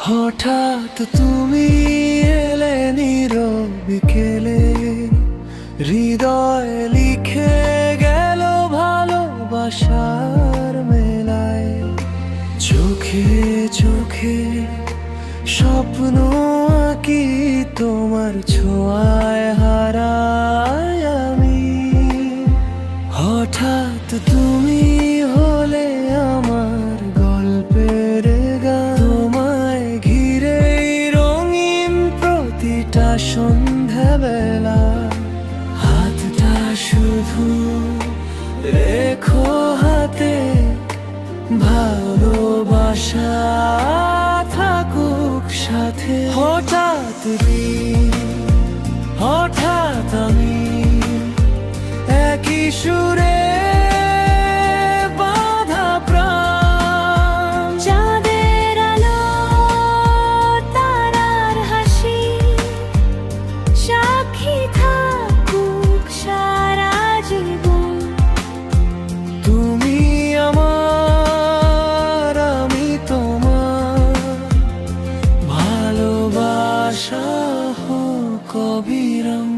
হঠাৎ তুমি এলে নীরব বিকেলে, হৃদয় লিখে গেল ভালোবাসার মেলায়। চোখে চোখে স্বপ্ন আঁকি, তোমার ছোঁয়ায় হারাই আমি। হঠাৎ তুমি হলে আমার গল্পের গান, তোমায় ঘিরেই রঙিন প্রতিটা সন্ধ্যাবেলা। হাতটা শুধু রেখো হাতে, ভালোবাসা থাকুক সাথে। হঠাৎ হঠাৎ আমি একই সুরে বাঁধা প্রাণ, চাঁদের আলো তারার হাসি, সাক্ষী থাকুক সারা জীবন। তুমি আমার, আমি তোমার, ভালোবাসা হোক অবিরাম।